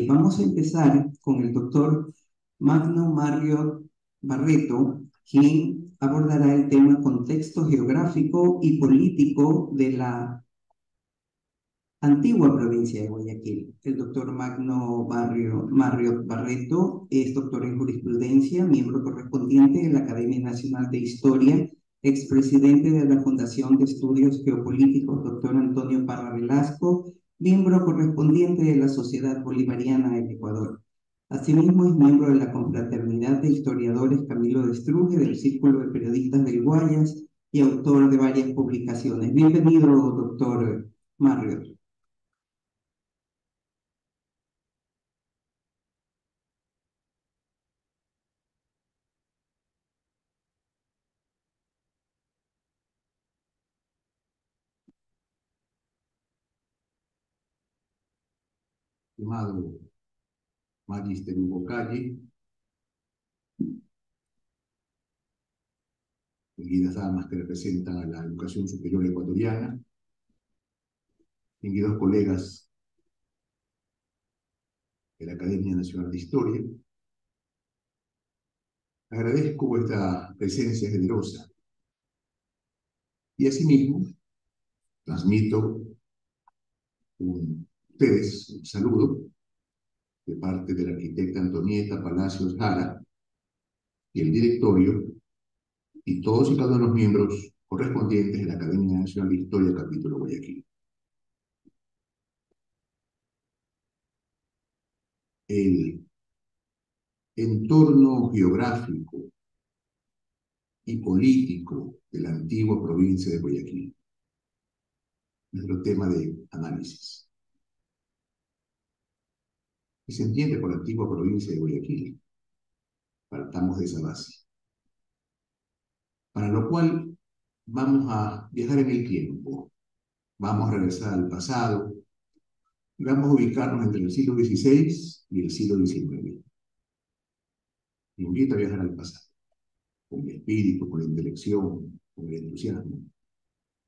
Vamos a empezar con el doctor Magno Mario Barreto, quien abordará el tema contexto geográfico y político de la antigua provincia de Guayaquil. El doctor Magno Mario Barreto es doctor en jurisprudencia, miembro correspondiente de la Academia Nacional de Historia, expresidente de la Fundación de Estudios Geopolíticos, doctor Antonio Parra Velasco, miembro correspondiente de la Sociedad Bolivariana del Ecuador. Asimismo, es miembro de la Confraternidad de Historiadores Camilo de Estruje, del Círculo de Periodistas del Guayas y autor de varias publicaciones. Bienvenido, doctor Mario. Estimado Magister Hugo Calle, queridas damas que representan a la educación superior ecuatoriana, queridos colegas de la Academia Nacional de Historia, agradezco vuestra presencia generosa y asimismo transmito ustedes un saludo de parte de la arquitecta Antonieta Palacios Jara y el directorio y todos y cada uno de los miembros correspondientes de la Academia Nacional de Historia, capítulo Guayaquil. El entorno geográfico y político de la antigua provincia de Guayaquil, nuestro tema de análisis. ¿Qué se entiende por la antigua provincia de Guayaquil? Partamos de esa base. Para lo cual vamos a viajar en el tiempo, vamos a regresar al pasado y vamos a ubicarnos entre el siglo XVI y el siglo XIX. Me invito a viajar al pasado, con el espíritu, con la intelección, con el entusiasmo,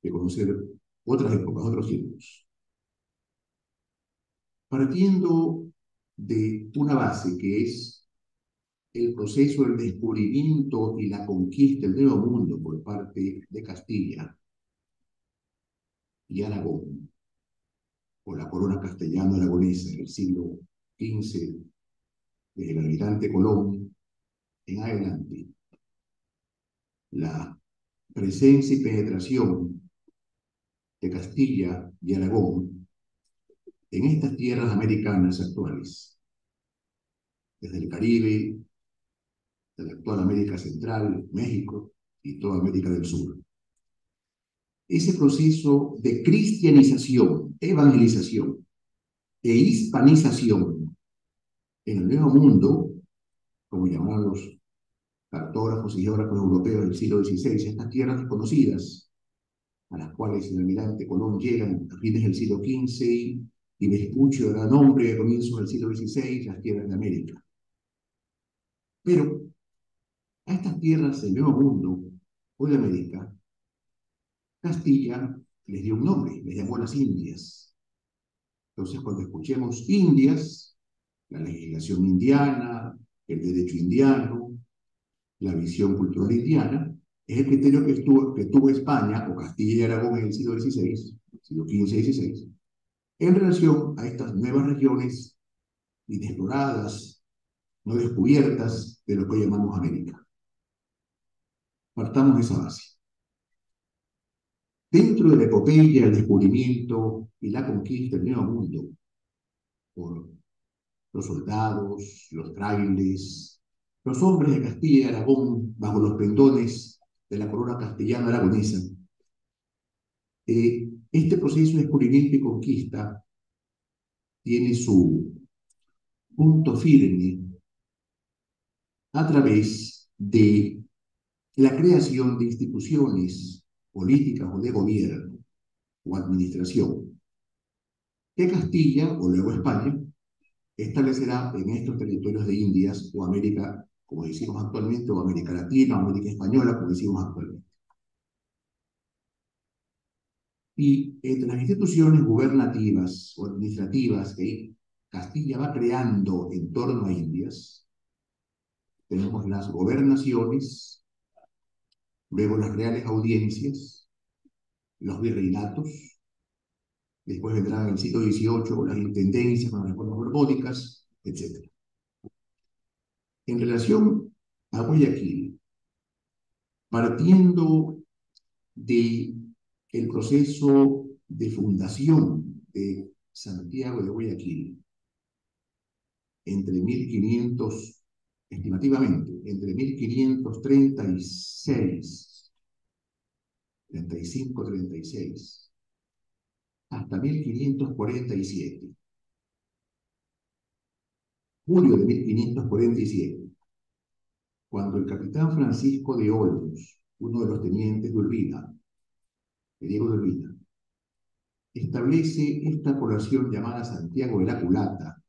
de conocer otras épocas, otros tiempos. Partiendo de una base que es el proceso del descubrimiento y la conquista del Nuevo Mundo por parte de Castilla y Aragón, o la corona castellano-aragonesa en el siglo XV, desde el almirante Colón en adelante, la presencia y penetración de Castilla y Aragón en estas tierras americanas actuales, desde el Caribe, de la actual América Central, México y toda América del Sur. Ese proceso de cristianización, evangelización e hispanización en el Nuevo Mundo, como llamaban los cartógrafos y geógrafos europeos del siglo XVI, estas tierras desconocidas, a las cuales el almirante Colón llega a fines del siglo XV y Vespuccio da nombre a comienzos del siglo XVI, las tierras de América. Pero a estas tierras del Nuevo Mundo o de América, Castilla les dio un nombre, les llamó las Indias. Entonces, cuando escuchemos Indias, la legislación indiana, el derecho indiano, la visión cultural indiana, es el criterio que tuvo España o Castilla y Aragón en el siglo XVI, siglo XV y XVI, en relación a estas nuevas regiones inexploradas, no descubiertas de lo que hoy llamamos América. Partamos de esa base. Dentro de la epopeya, el descubrimiento y la conquista del Nuevo Mundo por los soldados, los frailes, los hombres de Castilla y Aragón bajo los pendones de la corona castellano-aragonesa, este proceso de descubrimiento y conquista tiene su punto firme a través de la creación de instituciones políticas o de gobierno o administración que Castilla, o luego España, establecerá en estos territorios de Indias o América, como decimos actualmente, o América Latina, o América Española, como decimos actualmente. Y entre las instituciones gubernativas o administrativas que Castilla va creando en torno a Indias. Tenemos las gobernaciones, luego las reales audiencias, los virreinatos, después vendrán en el siglo XVIII las intendencias con las reformas borbónicas, etc. En relación a Guayaquil, partiendo del proceso de fundación de Santiago de Guayaquil, entre 1500, estimativamente, entre 1536, 35, 36, hasta 1547. Julio de 1547, cuando el capitán Francisco de Olmos, uno de los tenientes de Urbina, de Diego de Urbina, establece esta población llamada Santiago de la Culata,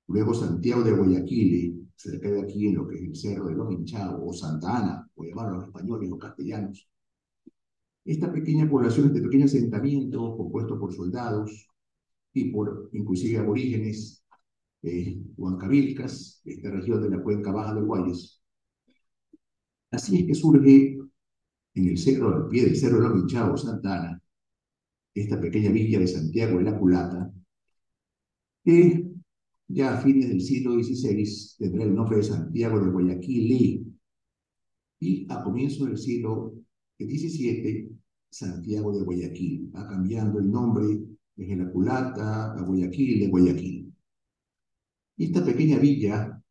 luego Santiago de Guayaquil, cerca de aquí en lo que es el Cerro de los Hinchados, o Santa Ana, o llamarlo los españoles o castellanos. Esta pequeña población, este pequeño asentamiento compuesto por soldados y por inclusive aborígenes huancavilcas, esta región de la cuenca baja del Guayas. Así es que surge en el cerro, al pie del Cerro de los Hinchados, Santa Ana, esta pequeña villa de Santiago de la Culata, que ya a fines del siglo XVI tendrá el nombre de Santiago de Guayaquil y a comienzos del siglo XVII Santiago de Guayaquil. Va cambiando el nombre desde la Culata a Guayaquil, de Guayaquil. Y esta pequeña villa,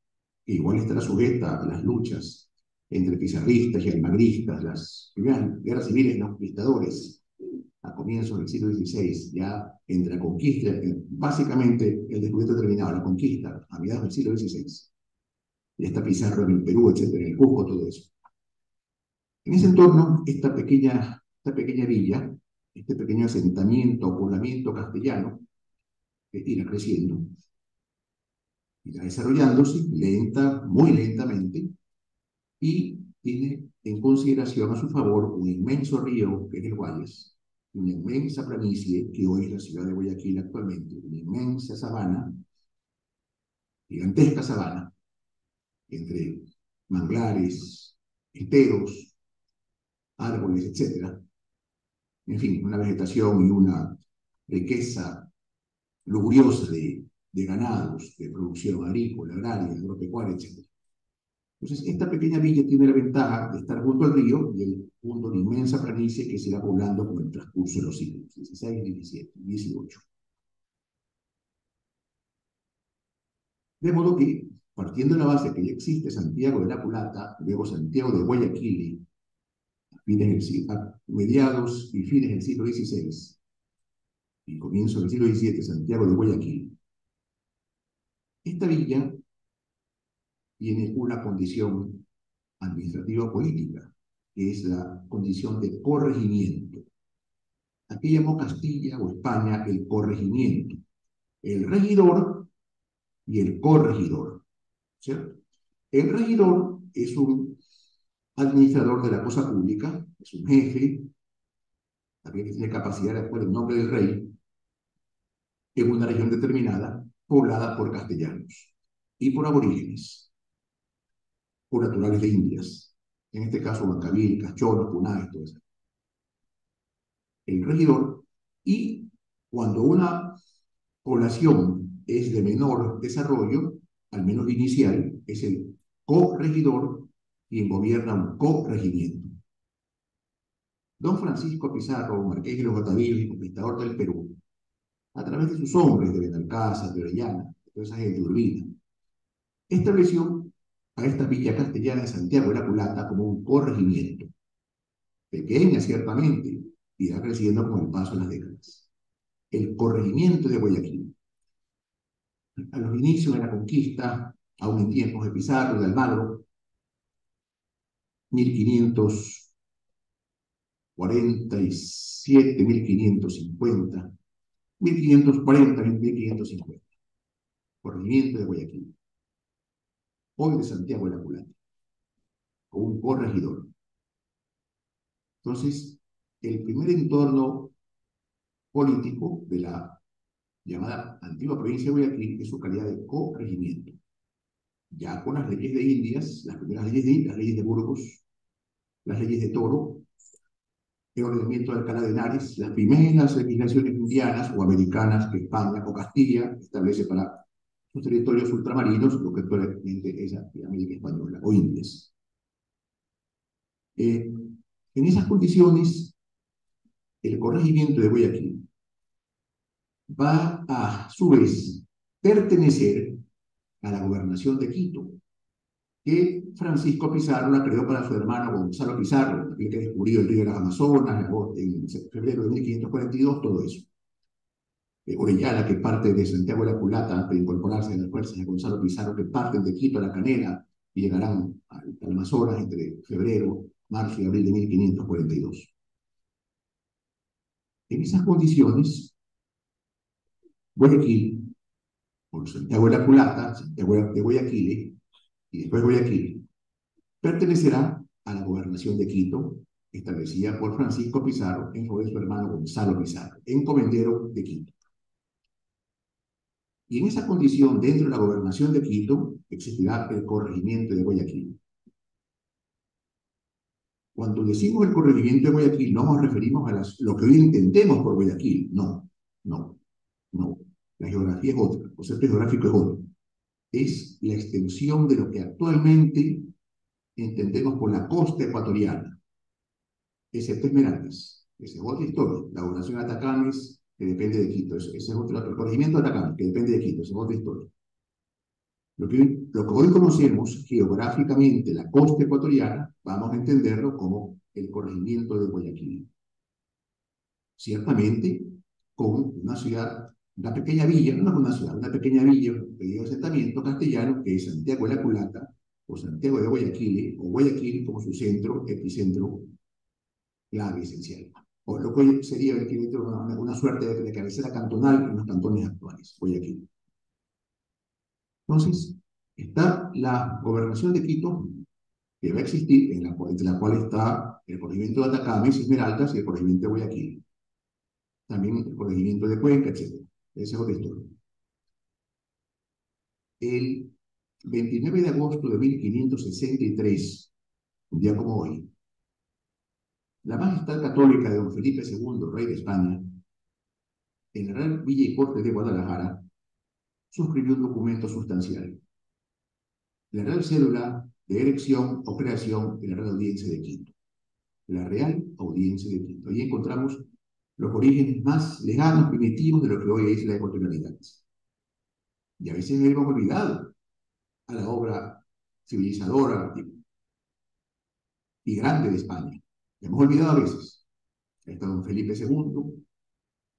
que igual estará sujeta a las luchas entre pizarristas y almagristas, las primeras guerras civiles de los conquistadores, a comienzos del siglo XVI, ya entre la conquista, básicamente el descubrimiento terminado, la conquista a mediados del siglo XVI. Ya está Pizarro en el Perú, etcétera, en el Cusco, todo eso. En ese entorno, esta pequeña villa, este pequeño asentamiento o poblamiento castellano, irá creciendo, irá desarrollándose muy lentamente, y tiene en consideración a su favor un inmenso río, que es el Guayas, una inmensa planicie, que hoy es la ciudad de Guayaquil actualmente, una inmensa sabana, gigantesca sabana, entre manglares, esteros, árboles, etc. En fin, una vegetación y una riqueza lujuriosa de ganados, de producción agrícola, agraria, agropecuaria, etc. Entonces, esta pequeña villa tiene la ventaja de estar junto al río y junto a una inmensa planicie que se irá poblando con el transcurso de los siglos XVI, XVII, XVIII. De modo que, partiendo de la base que ya existe Santiago de la Culata, luego Santiago de Guayaquil, a mediados y fines del siglo XVI, y comienzo del siglo XVII, Santiago de Guayaquil, esta villa tiene una condición administrativa-política, que es la condición de corregimiento. Aquí llamó Castilla o España el corregimiento, el regidor y el corregidor, ¿cierto? El regidor es un administrador de la cosa pública, es un jefe, también que tiene capacidad de actuar en nombre del rey, en una región determinada, poblada por castellanos y por aborígenes, por naturales de Indias, en este caso Huancavilcas, Cholos, Punaes, todo eso. El regidor, y cuando una población es de menor desarrollo, al menos inicial, es el corregidor quien gobierna un corregimiento. Don Francisco Pizarro, marqués de los Batavillos y conquistador del Perú, a través de sus hombres de Benalcázar, de Orellana, de toda esa gente de Urbina, estableció a esta villa castellana de Santiago de la Culata como un corregimiento, pequeña ciertamente, irá creciendo con el paso de las décadas. El corregimiento de Guayaquil. A los inicios de la conquista, aún en tiempos de Pizarro, de Almagro, 1547, 1550, 1540, 1550. Corregimiento de Guayaquil. Hoy de Santiago de la Culata, con un corregidor. Entonces, el primer entorno político de la llamada antigua provincia de Guayaquil, en su calidad de corregimiento. Ya con las leyes de Indias, las primeras leyes de Indias, las leyes de Burgos, las leyes de Toro, el ordenamiento de Alcalá de Henares, las primeras legislaciones indianas o americanas que España o Castilla establece para sus territorios ultramarinos, lo que actualmente es América Española o Indias. En esas condiciones, el corregimiento de Guayaquil va a su vez pertenecer a la gobernación de Quito, que Francisco Pizarro la creó para su hermano Gonzalo Pizarro, aquel que descubrió el río de las Amazonas en febrero de 1542, todo eso. Orellana, que parte de Santiago de la Culata antes de incorporarse a las fuerzas de Gonzalo Pizarro, que parten de Quito a La Canela y llegarán al Amazonas entre febrero, marzo y abril de 1542. En esas condiciones, Guayaquil, por Santiago de la Culata, Santiago de Guayaquil y después Guayaquil, pertenecerá a la gobernación de Quito, establecida por Francisco Pizarro en favor de su hermano Gonzalo Pizarro, encomendero de Quito. Y en esa condición, dentro de la gobernación de Quito, existirá el corregimiento de Guayaquil. Cuando decimos el corregimiento de Guayaquil, no nos referimos a lo que hoy entendemos por Guayaquil. No, no, no. La geografía es otra, el concepto geográfico es otro. Es la extensión de lo que actualmente entendemos por la costa ecuatoriana, excepto Esmeraldas. Esa es otra historia. La gobernación de Atacames, que depende de Quito. Ese es otro, el corregimiento de Atacames, que depende de Quito. Esa es otra historia. Lo que hoy conocemos geográficamente, la costa ecuatoriana, vamos a entenderlo como el corregimiento de Guayaquil. Ciertamente, con una ciudad, una pequeña villa, no una ciudad, una pequeña villa, un pequeño asentamiento castellano, que es Santiago de la Culata, o Santiago de Guayaquil, o Guayaquil como su centro, epicentro clave esencial. O lo que hoy sería una suerte de cabecera cantonal en los cantones actuales, Guayaquil. Entonces, está la gobernación de Quito, que va a existir, entre la cual está el corregimiento de Atacames, Esmeraldas y el corregimiento de Guayaquil. También el corregimiento de Cuenca, etc. Esa es otra historia. El 29 de agosto de 1563, un día como hoy, la Majestad Católica de don Felipe II, rey de España, en la Real Villa y Corte de Guadalajara, suscribió un documento sustancial. La Real Cédula de elección o creación de la Real Audiencia de Quito. La Real Audiencia de Quito. Ahí encontramos los orígenes más lejanos, primitivos de lo que hoy es la ecuatorialidad. Y a veces hemos olvidado a la obra civilizadora y grande de España. La hemos olvidado a veces. Está don Felipe II,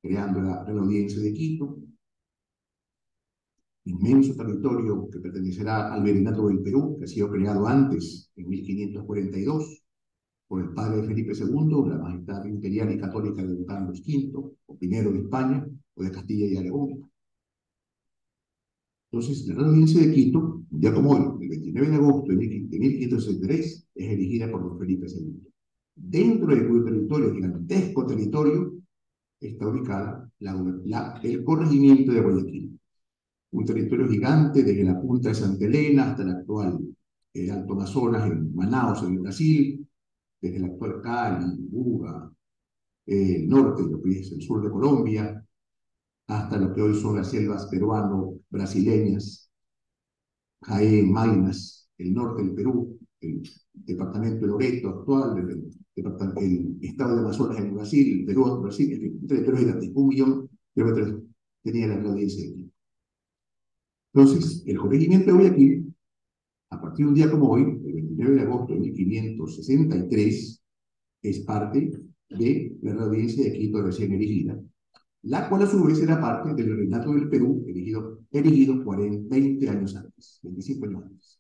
creando la Real Audiencia de Quito, inmenso territorio que pertenecerá al Virreinato del Perú, que ha sido creado antes, en 1542, por el padre de Felipe II, la Majestad Imperial y Católica de don Carlos V, o primero de España, o de Castilla y Aragón. Entonces, la Real Audiencia de Quito, ya como hoy, el 29 de agosto de 1563, es elegida por don Felipe II. Dentro de cuyo territorio, gigantesco territorio, está ubicada el corregimiento de Guayaquil. Un territorio gigante desde la punta de Santa Elena hasta el actual Alto Amazonas, en Manaus, en el Brasil, desde el actual Cali, Buga, el norte, lo que es el sur de Colombia, hasta lo que hoy son las selvas peruano-brasileñas, Jaén, Maynas, el norte del Perú, el departamento de Loreto actual, el estado de Amazonas en Brasil, el Perú en Brasil, en fin, un territorio gigante, 1 millón de kilómetros tenía la audiencia de aquí. Entonces, el corregimiento de Guayaquil, a partir de un día como hoy, el 29 de agosto de 1563, es parte de la audiencia de Quito recién elegida, la cual a su vez era parte del Virreinato del Perú, elegido 20 años antes, 25 años antes.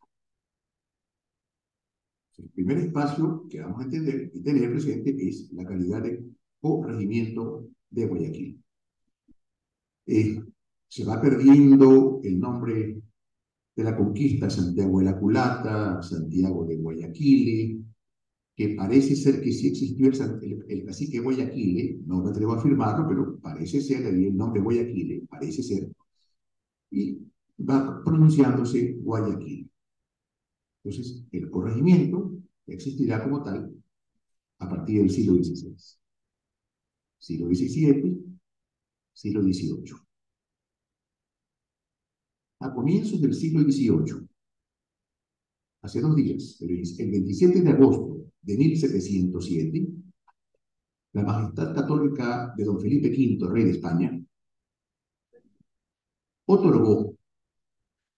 El primer espacio que vamos a entender y tener presente es la calidad de corregimiento de Guayaquil. Se va perdiendo el nombre de la conquista, Santiago de la Culata, Santiago de Guayaquil, que parece ser que sí existió el cacique Guayaquile, no me atrevo a afirmarlo, pero parece ser, ahí el nombre Guayaquile, parece ser, y va pronunciándose Guayaquil. Entonces, el corregimiento existirá como tal a partir del siglo XVI, siglo XVII, siglo XVIII. A comienzos del siglo XVIII, hace 2 días, el 27 de agosto de 1707, la Majestad Católica de don Felipe V, rey de España, otorgó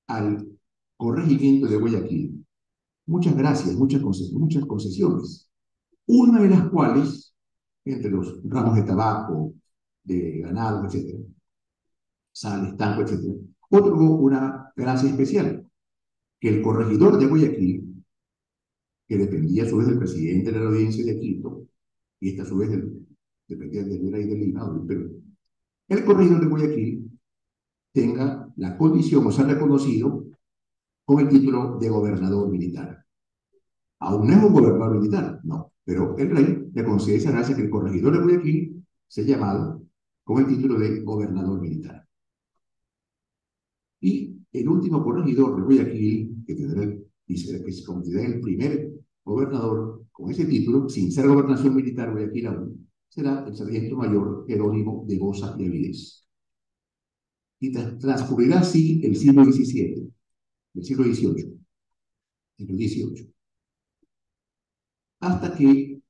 al corregimiento de Guayaquil muchas gracias, muchas concesiones, una de las cuales, entre los ramos de tabaco, de ganado, etc., sal, estanco, etc., otorgó una gracia especial, que el corregidor de Guayaquil, que dependía a su vez del presidente de la audiencia de Quito, y esta a su vez dependía del rey de Lima o del Perú, el corregidor de Guayaquil tenga la condición o sea reconocido con el título de gobernador militar. Aún no es un gobernador militar, no, pero el rey le concede esa gracia que el corregidor de Guayaquil sea llamado con el título de gobernador militar. Y el último corregidor de Guayaquil, que se considera el primer gobernador con ese título, sin ser gobernación militar Guayaquil aún, será el sargento mayor Jerónimo de Boza y Avilés. Y transcurrirá así el siglo XVII, el siglo XVIII, hasta que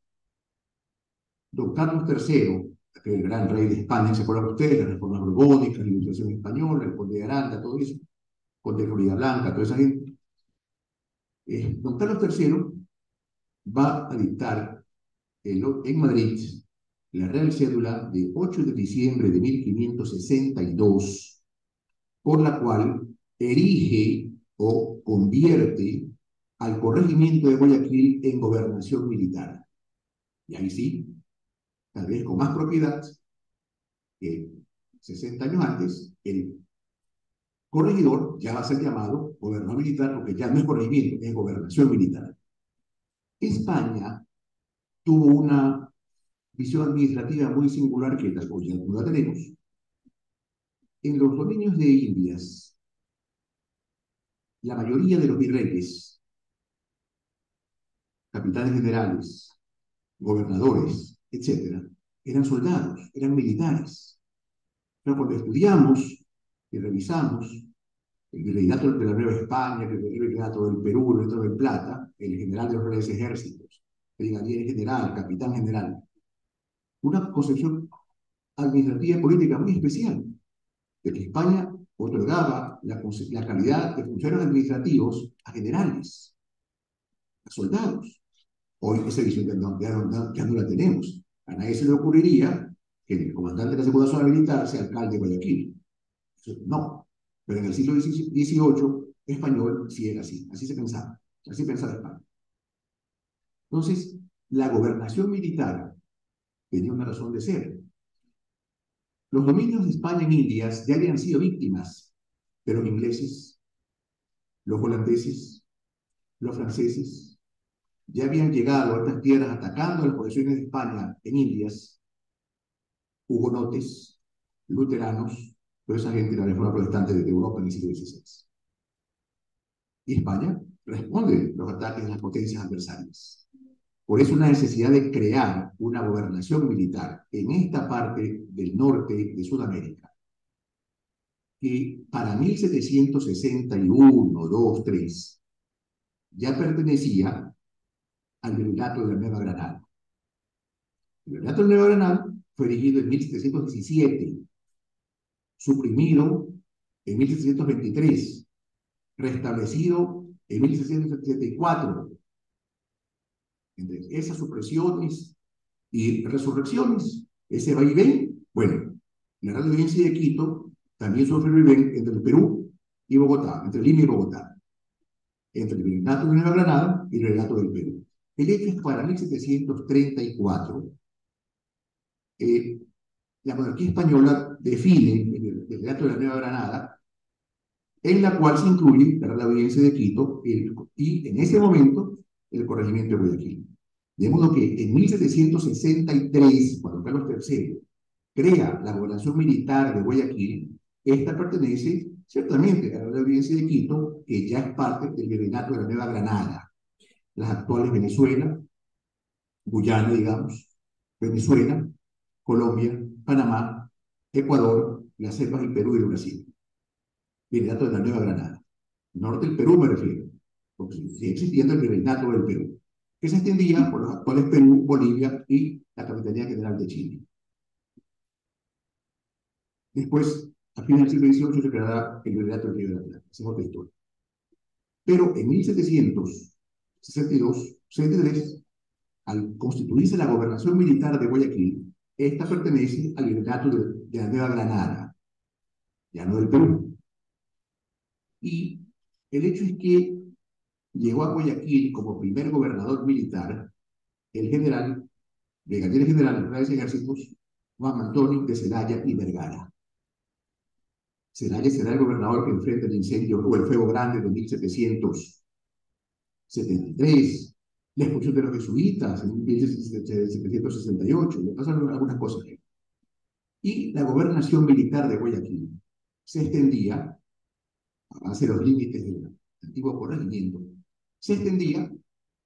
don Carlos III, el gran rey de España, ¿se acuerdan ustedes? Las reformas borbónicas, la Ilustración española, el conde de Aranda, todo eso, conde de Florida Blanca, toda esa gente. Don Carlos III va a dictar en Madrid la Real Cédula de 8 de diciembre de 1562, por la cual erige o convierte al corregimiento de Guayaquil en gobernación militar. Y ahí sí, tal vez con más propiedad que 60 años antes, el corregidor ya va a ser llamado gobernador militar, porque ya no es corregimiento, es gobernación militar. España tuvo una visión administrativa muy singular que hoy ya no la tenemos. En los dominios de Indias, la mayoría de los virreyes, capitanes generales, gobernadores, etc., eran soldados, eran militares. Pero cuando estudiamos y revisamos el virreinato de la Nueva España, el virreinato del Perú, el virreinato del Plata, el general de los Reales Ejércitos, brigadier general, capitán general, una concepción administrativa y política muy especial, de que España otorgaba la calidad de funcionarios administrativos a generales, a soldados. Hoy esa visión ya no la tenemos. A nadie se le ocurriría que el comandante de la segunda zona militar sea alcalde de Guayaquil. No, pero en el siglo XVIII español sí era así se pensaba España. Entonces, la gobernación militar tenía una razón de ser. Los dominios de España en Indias ya habían sido víctimas de los ingleses, los holandeses, los franceses, ya habían llegado a estas tierras atacando las posiciones de España en Indias, hugonotes, luteranos, toda esa gente de la reforma protestante de Europa en el siglo XVI. Y España responde a los ataques de las potencias adversarias. Por eso una necesidad de crear una gobernación militar en esta parte del norte de Sudamérica, que para 1761, 2, 3, ya pertenecía al Virreinato de la Nueva Granada. El Virreinato de la Nueva Granada fue erigido en 1717, suprimido en 1723, restablecido en 1774. Entre esas supresiones y resurrecciones, ese vaivén, bueno, la Radio Audiencia de Quito también sufre el vaivén entre el Perú y Bogotá, entre Lima y Bogotá, entre el Virreinato de Nueva Granada y el Virreinato del Perú. El hecho es que para 1734, la monarquía española define el Virreinato de la Nueva Granada, en la cual se incluye la Real Audiencia de Quito y en ese momento el corregimiento de Guayaquil. De modo que en 1763, cuando Carlos III crea la gobernación militar de Guayaquil, esta pertenece ciertamente a la provincia de Quito, que ya es parte del virreinato de la Nueva Granada, las actuales Venezuela, Guyana, digamos, Venezuela, Colombia, Panamá, Ecuador, las selvas y Perú y Brasil. Virreinato de la Nueva Granada. Norte del Perú me refiero, porque sigue existiendo el virreinato del Perú, que se extendía por los actuales Perú, Bolivia y la Capitanía General de Chile. Después, a fines del siglo XVIII, se creará el virreinato del Río de la Plata. Esa es otra historia. Pero en 1763, al constituirse la gobernación militar de Guayaquil, esta pertenece al virreinato de la Nueva Granada, ya no del Perú. Y el hecho es que llegó a Guayaquil como primer gobernador militar el brigadier general de los Reales Ejércitos, Juan Antonio de Zelaya y Vergara. Zelaya será el gobernador que enfrenta el incendio o el fuego grande de 1773, la expulsión de los jesuitas en 1768, le pasaron algunas cosas. Y la gobernación militar de Guayaquil se extendía, hacia los límites del antiguo corregimiento, se extendía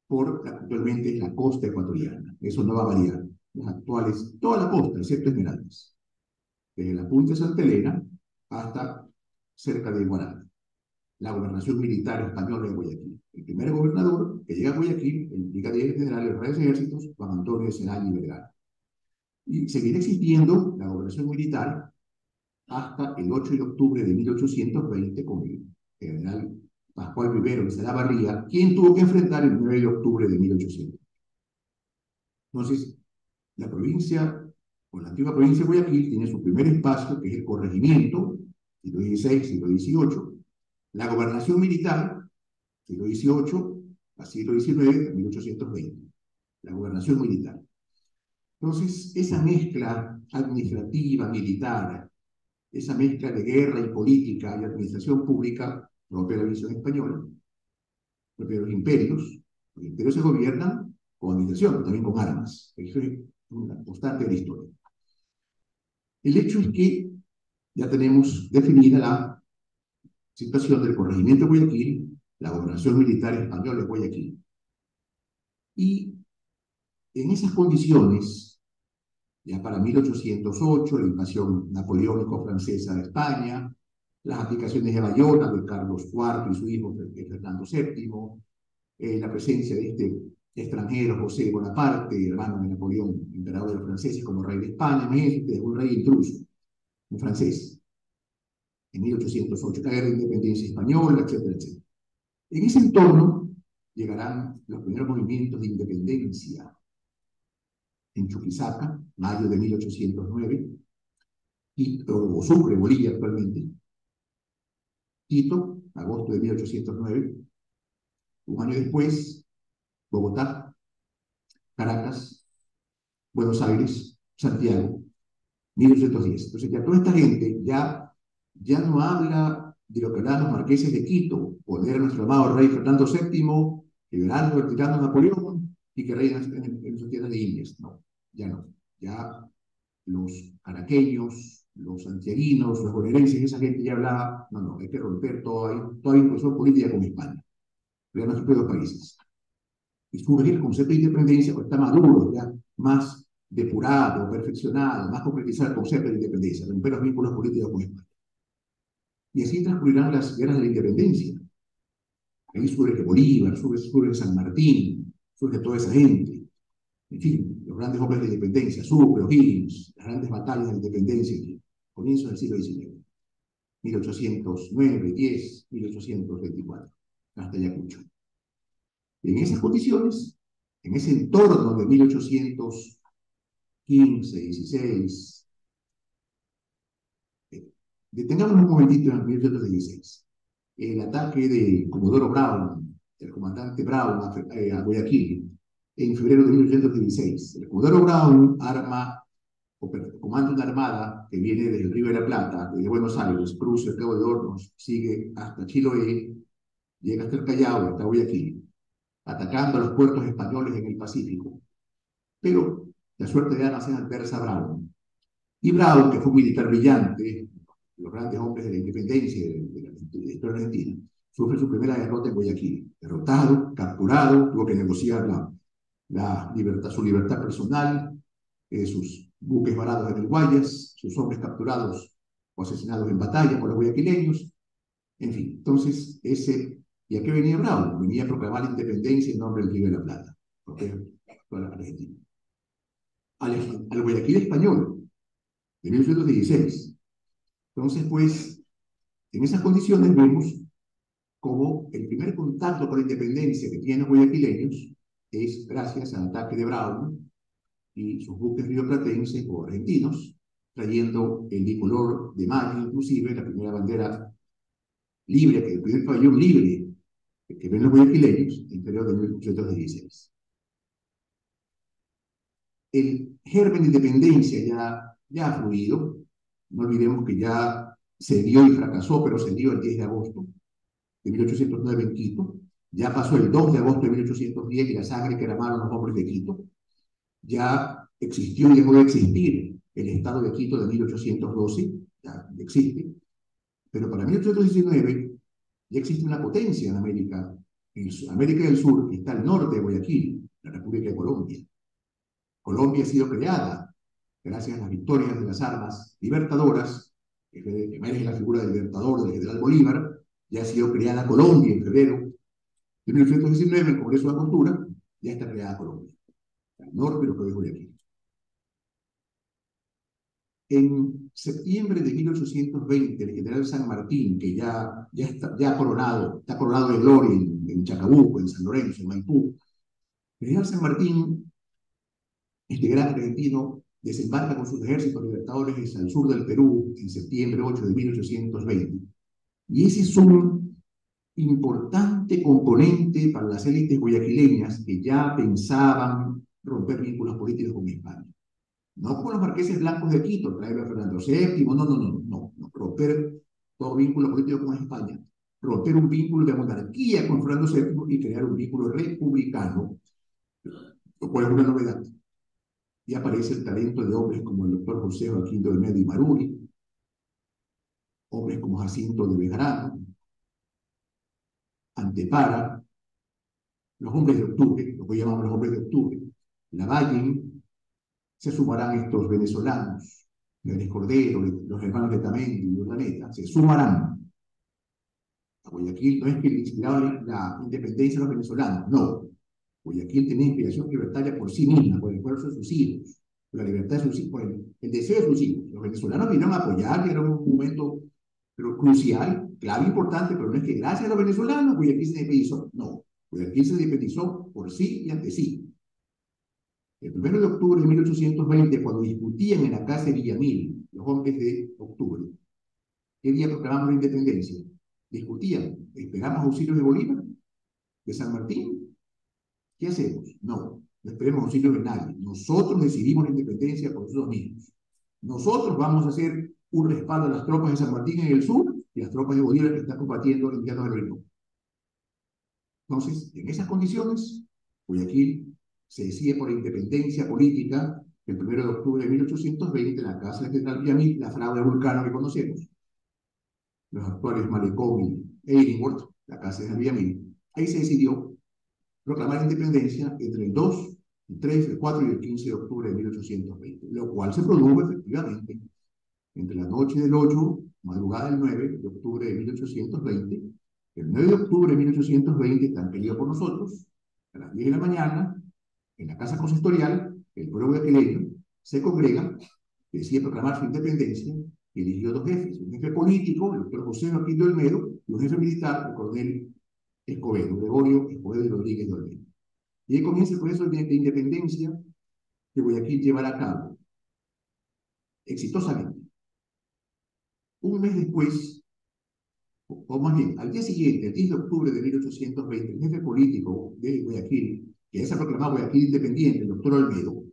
por actualmente la costa ecuatoriana. Eso no va a variar. Las actuales, toda la costa, excepto Esmeraldas, desde la punta de Santa Elena hasta cerca de Guaranda. La gobernación militar española de Guayaquil. El primer gobernador que llega a Guayaquil, el brigadier general de los Reales Ejércitos, Juan Antonio de Zelaya y Vergara. Y seguirá existiendo la gobernación militar hasta el 8 de octubre de 1820 con el general Pascual Rivero de Salavarría, quien tuvo que enfrentar el 9 de octubre de 1800. Entonces, la provincia, o la antigua provincia de Guayaquil, tiene su primer espacio, que es el corregimiento, siglo XVI, siglo XVIII, la gobernación militar, siglo XVIII a siglo XIX, 1820, la gobernación militar. Entonces, esa mezcla administrativa, militar, esa mezcla de guerra y política y administración pública, propia de la visión española, propia de los imperios se gobiernan con administración, también con armas. Eso es una constante de la historia. El hecho es que ya tenemos definida la situación del corregimiento de Guayaquil, la gobernación militar española de Guayaquil. Y en esas condiciones, ya para 1808, la invasión napoleónico-francesa de España, las aplicaciones de Bayona de Carlos IV y su hijo Fernando VII, la presencia de extranjero, José Bonaparte, hermano de Napoleón, emperador de los franceses, como rey de España, imagínense, un rey intruso, un francés, en 1808, la guerra de independencia española, etcétera, etcétera. En ese entorno llegarán los primeros movimientos de independencia en Chuquisaca, mayo de 1809, o Sucre, Bolivia actualmente, Quito, agosto de 1809, un año después, Bogotá, Caracas, Buenos Aires, Santiago, 1810. Entonces ya toda esta gente ya no habla de lo que hablaban los marqueses de Quito, poner a nuestro amado rey Fernando VII, liberando el tirano Napoleón y que reina en sus tierras de Indias. No, ya no. Ya los caraqueños, los santiaguinos, los bonaerenses, esa gente ya hablaba, no, hay que romper toda inclusión política con España, pero ya nuestros propios países. Y surge el concepto de independencia, porque está maduro, ya más depurado, perfeccionado, más concretizado el concepto de independencia, romper los vínculos políticos con España. Y así transcurrirán las guerras de la independencia. Ahí surge Bolívar, surge San Martín, surge toda esa gente. En fin, los grandes hombres de la independencia, Sucre, O'Higgins, las grandes batallas de la independencia, comienzo del siglo XIX, 1809, 10, 1824, hasta Ayacucho. En esas condiciones, en ese entorno de 1815, 16, detengamos un momentito en 1816. El ataque de Comodoro Brown, el comandante Brown a Guayaquil, en febrero de 1816. El Comodoro Brown comanda una armada que viene del Río de la Plata, desde Buenos Aires, cruza el Cabo de Hornos, sigue hasta Chiloé, llega hasta el Callao, hasta Guayaquil. atacando a los puertos españoles en el Pacífico. Pero la suerte de Armas es adversa a Brown. Y Brown, que fue un militar brillante, los grandes hombres de la independencia de la historia argentina, sufre su primera derrota en Guayaquil. Derrotado, capturado, tuvo que negociar su libertad personal, sus buques varados en el Guayas, sus hombres capturados o asesinados en batalla por los guayaquileños. En fin, entonces ¿y a qué venía Brown? Venía a proclamar la independencia en nombre del Río de la Plata, para la Argentina. Al Guayaquil español, de 1816. Entonces, pues, en esas condiciones vemos como el primer contacto con la independencia que tienen los guayaquileños es gracias al ataque de Brown y sus buques rioplatenses o argentinos, trayendo el bicolor de mayo, inclusive la primera bandera libre, el primer pabellón libre que ven los guayaquileños en el periodo de 1816. El germen de independencia ya ha fluido. No olvidemos que ya se dio y fracasó, pero se dio el 10 de agosto de 1809 en Quito. Ya pasó el 2 de agosto de 1810 y la sangre que derramaron los hombres de Quito. Ya existió y dejó de existir el Estado de Quito de 1812, ya existe. Pero para 1819 ya existe una potencia en América del Sur, que está al norte de Guayaquil, la República de Colombia. Colombia ha sido creada gracias a las victorias de las armas libertadoras, que emerge la figura del libertador, del general Bolívar. Ya ha sido creada Colombia en febrero de 1919, en el Congreso de la Cultura, ya está creada Colombia, al norte de lo que es Guayaquil. En septiembre de 1820, el general San Martín, que ya está coronado de gloria en Chacabuco, en San Lorenzo, en Maipú, el general San Martín, este gran argentino, desembarca con sus ejércitos libertadores al sur del Perú en septiembre 8 de 1820. Y ese es un importante componente para las élites guayaquileñas que ya pensaban romper vínculos políticos con España. No con los marqueses blancos de Quito, traer a Fernando VII, no, romper todo vínculo político con España, romper un vínculo de monarquía con Fernando VII y crear un vínculo republicano, lo cual es una novedad. Y aparece el talento de hombres como el doctor José Joaquín de Olmedo y Maruri, hombres como Jacinto de Bejarano, Antepara, los hombres de octubre, lo que llamamos los hombres de octubre, Lavallen. Se sumarán estos venezolanos, Pérez Cordero, los hermanos de Tamendi y Urdaneta, se sumarán a Guayaquil. No es que le inspiraba la independencia a los venezolanos, no. Guayaquil tenía inspiración libertaria por sí misma, por el esfuerzo de sus hijos, por la libertad de sus hijos, por el deseo de sus hijos. Los venezolanos vinieron a apoyar, que era un momento crucial, clave, importante, pero no es que gracias a los venezolanos Guayaquil se independizó, no. Guayaquil se independizó por sí y ante sí. El 1 de octubre de 1820, cuando discutían en la casa de Villamil, los hombres de octubre, ¿qué día proclamamos la independencia? Discutían, ¿esperamos auxilio de Bolívar? ¿De San Martín? ¿Qué hacemos? No esperemos auxilio de nadie. Nosotros decidimos la independencia por nosotros mismos. Nosotros vamos a hacer un respaldo a las tropas de San Martín en el sur y las tropas de Bolívar que están combatiendo en Llanos del Río. Entonces, en esas condiciones, Guayaquil se decide por la independencia política el 1 de octubre de 1820 en la casa del general Villamil, la fraude vulcano que conocemos, los actuales Malecón e Illingworth, la casa del general Villamil. Ahí se decidió proclamar la independencia entre el 2, el 3, el 4 y el 15 de octubre de 1820, lo cual se produjo efectivamente entre la noche del 8, madrugada del 9 de octubre de 1820. El 9 de octubre de 1820, tan querido por nosotros, a las 10 de la mañana, en la casa consistorial, el pueblo guayaquileño se congrega, decide proclamar su independencia, y eligió dos jefes, un jefe político, el doctor José Joaquín de Olmedo, y un jefe militar, el coronel Escobedo, Gregorio Escobedo y Rodríguez de Olmedo. Y ahí comienza el proceso de independencia que Guayaquil llevará a cabo exitosamente. Un mes después, o más bien, al día siguiente, el 10 de octubre de 1820, el jefe político de Guayaquil, que ya se ha proclamado Guayaquil independiente, el doctor Olmedo,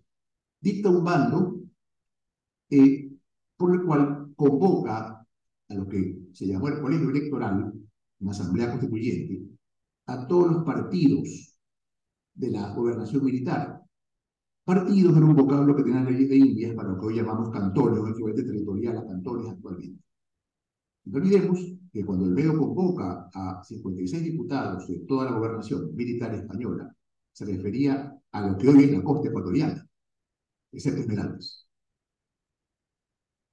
dicta un bando por el cual convoca a lo que se llamó el colegio electoral, una asamblea constituyente, a todos los partidos de la gobernación militar. Partidos era un vocablo que tenían leyes de Indias para lo que hoy llamamos cantones, o equivalente territorial a cantones actualmente. No olvidemos que cuando el MEDO convoca a 56 diputados de toda la gobernación militar española, se refería a lo que hoy es la costa ecuatoriana, excepto Esmeraldas.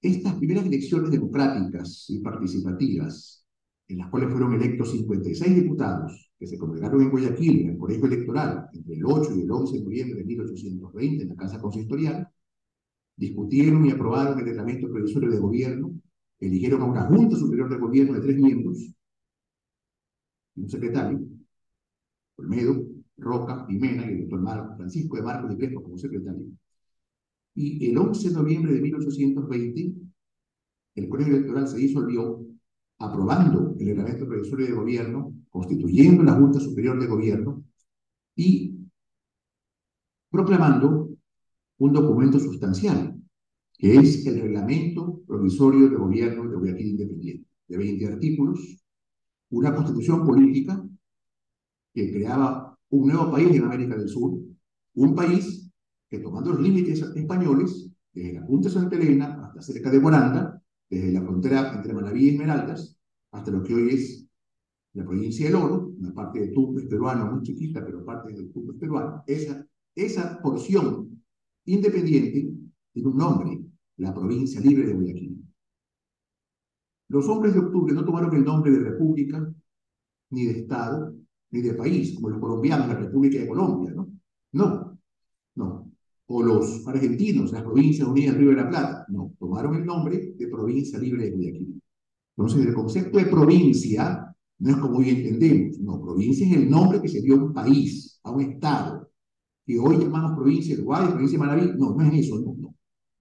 Estas primeras elecciones democráticas y participativas, en las cuales fueron electos 56 diputados que se congregaron en Guayaquil, en el colegio electoral, entre el 8 y el 11 de noviembre de 1820, en la Casa Consistorial, discutieron y aprobaron el reglamento provisorio de gobierno, eligieron a una Junta Superior de Gobierno de 3 miembros, y un secretario, Olmedo, Roca, Jimena y el doctor Francisco de Marcos y Crespo como secretario. Y el 11 de noviembre de 1820, el colegio electoral se disolvió, aprobando el reglamento provisorio de gobierno, constituyendo la Junta Superior de Gobierno y proclamando un documento sustancial, que es el reglamento provisorio de gobierno de Guayaquil Independiente, de 20 artículos, una constitución política que creaba un nuevo país en América del Sur, un país que, tomando los límites españoles, desde la punta de Santa Elena hasta cerca de Guaranda, desde la frontera entre Manabí y Esmeraldas, hasta lo que hoy es la provincia del Oro, una parte de Tumbes peruano muy chiquita, pero parte del Tumbes peruano, esa porción independiente tiene un nombre, la provincia libre de Guayaquil. Los hombres de octubre no tomaron el nombre de república, ni de estado, ni de país, como los colombianos, la República de Colombia, ¿no? No, no. O los argentinos, las Provincias Unidas del Río de la Plata, no, tomaron el nombre de provincia libre de Guayaquil. Entonces, el concepto de provincia no es como hoy entendemos, no, provincia es el nombre que se dio a un país, a un estado, que hoy llamamos provincia de Uruguay, provincia de Manabí, no, no es eso, no, no.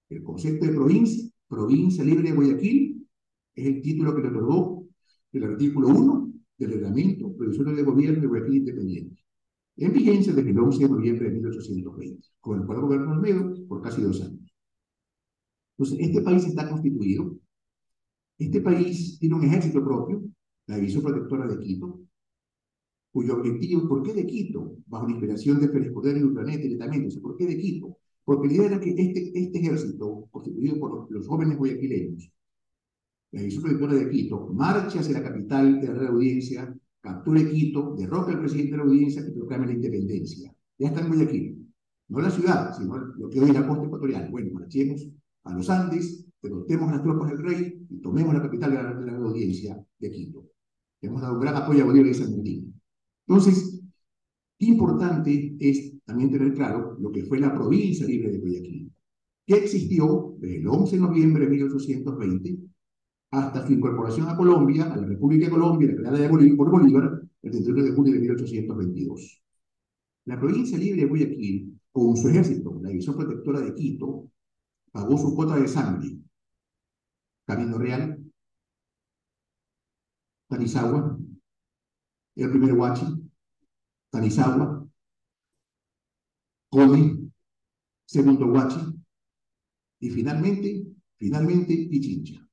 El concepto de provincia, provincia libre de Guayaquil, es el título que le otorgó el artículo 1 del reglamento provisorio de gobierno de Guayaquil Independiente, en vigencia desde el 11 de noviembre de 1820, con el cual gobernó Olmedo por casi 2 años. Entonces, este país está constituido, este país tiene un ejército propio, la División Protectora de Quito, cuyo objetivo, ¿por qué de Quito? Bajo la inspiración de Félix Cordero y Urdaneta directamente, o sea, ¿por qué de Quito? Porque la idea era que este ejército, constituido por los jóvenes guayaquileños, la División Protectora de Quito, marche hacia la capital de la Audiencia, capture Quito, derroca al presidente de la Audiencia y proclame la independencia. Ya está en Guayaquil. No la ciudad, sino lo que hoy es la costa ecuatoriana. Bueno, marchemos a los Andes, derrotemos las tropas del rey y tomemos la capital de la Audiencia de Quito. Le hemos dado un gran apoyo a Bolívar y San Martín. Entonces, importante es también tener claro lo que fue la provincia libre de Guayaquil, que existió desde el 11 de noviembre de 1820 hasta su incorporación a Colombia, a la República de Colombia, creada por Bolívar, el 31 de julio de 1822. La provincia libre de Guayaquil, con su ejército, la División Protectora de Quito, pagó su cuota de sangre. Camino Real, Tanizagua, el primer Huachi, Tanizagua, Cone, segundo Huachi, y finalmente Pichincha.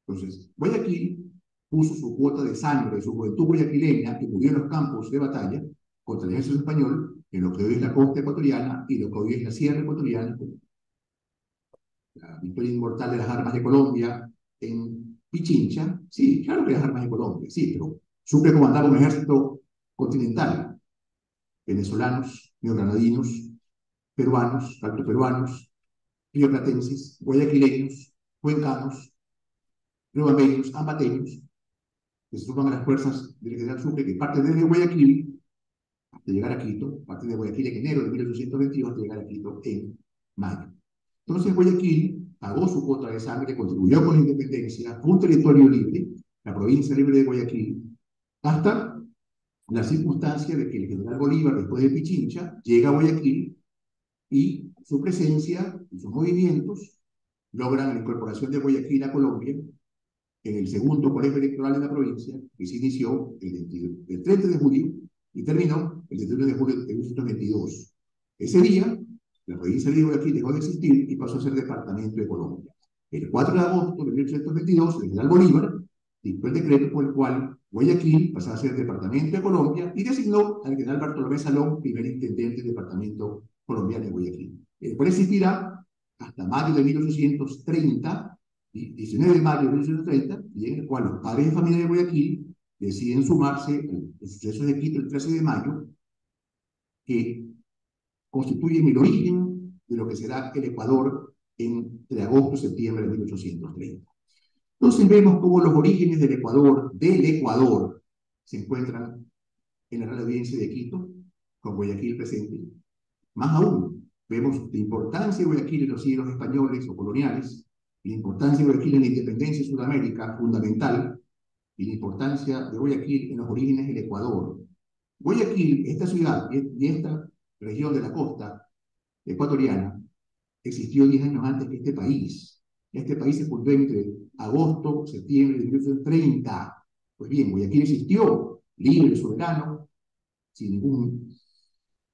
Entonces, Guayaquil puso su cuota de sangre, su juventud guayaquileña, que murió en los campos de batalla contra el ejército español, en lo que hoy es la costa ecuatoriana y lo que hoy es la sierra ecuatoriana, la victoria inmortal de las armas de Colombia en Pichincha. Sí, claro que las armas de Colombia, sí, pero Sucre comandaba un ejército continental, venezolanos, neogranadinos, peruanos, altoperuanos, rioplatenses, guayaquileños, cuencanos, riobambeños, ambateños, que se suman a las fuerzas del general Sucre, que parten desde Guayaquil hasta llegar a Quito, parten de Guayaquil en enero de 1822 hasta llegar a Quito en mayo. Entonces Guayaquil pagó su cuota de sangre, contribuyó con la independencia, fue un territorio libre, la provincia libre de Guayaquil, hasta la circunstancia de que el general Bolívar, después de Pichincha, llega a Guayaquil y su presencia y sus movimientos logran la incorporación de Guayaquil a Colombia en el segundo colegio electoral de la provincia, que se inició el 30 de julio y terminó el 31 de julio de 1822. Ese día, la provincia de Guayaquil dejó de existir y pasó a ser departamento de Colombia. El 4 de agosto de 1822, el general Bolívar dictó el decreto por el cual Guayaquil pasó a ser departamento de Colombia y designó al general Bartolomé Salón, primer intendente del departamento colombiano de Guayaquil. Por existirá hasta mayo de 1830, 19 de mayo de 1830, y en el cual los padres de familia de Guayaquil deciden sumarse a los sucesos de Quito el 13 de mayo, que constituyen el origen de lo que será el Ecuador entre agosto y septiembre de 1830. Entonces vemos cómo los orígenes del Ecuador, se encuentran en la Real Audiencia de Quito, con Guayaquil presente. Más aún, vemos la importancia de Guayaquil en los siglos españoles o coloniales, la importancia de Guayaquil en la independencia de Sudamérica, fundamental, y la importancia de Guayaquil en los orígenes del Ecuador. Guayaquil, esta ciudad y esta región de la costa ecuatoriana, existió 10 años antes que este país. Este país se fundó entre agosto, septiembre de 1930. Pues bien, Guayaquil existió, libre, soberano, sin ningún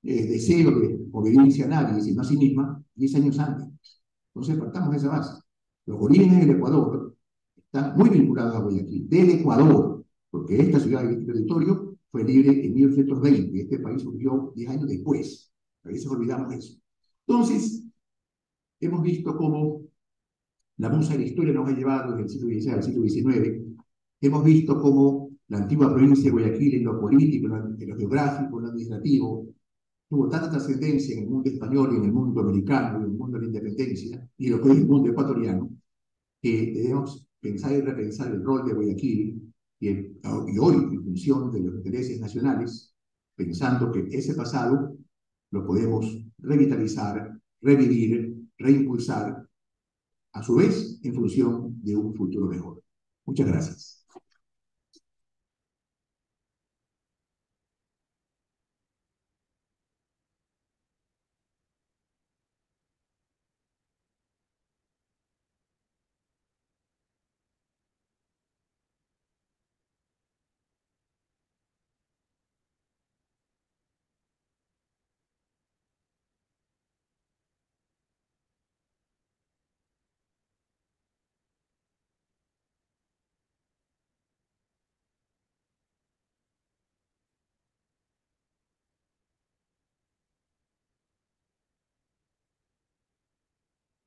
deseo de obediencia a nadie, sino a sí misma, 10 años antes. Entonces partamos de esa base. Los orígenes del Ecuador están muy vinculados a Guayaquil, del Ecuador, porque esta ciudad de este territorio fue libre en 1820, este país surgió 10 años después. A veces olvidamos eso. Entonces, hemos visto cómo la musa de la historia nos ha llevado desde el siglo XVI al siglo XIX. Hemos visto cómo la antigua provincia de Guayaquil, en lo político, en lo geográfico, en lo administrativo, tuvo tanta trascendencia en el mundo español y en el mundo americano y en el mundo de la independencia y lo que es el mundo ecuatoriano, que debemos pensar y repensar el rol de Guayaquil y hoy, en función de los intereses nacionales, pensando que ese pasado lo podemos revitalizar, revivir, reimpulsar, a su vez, en función de un futuro mejor. Muchas gracias.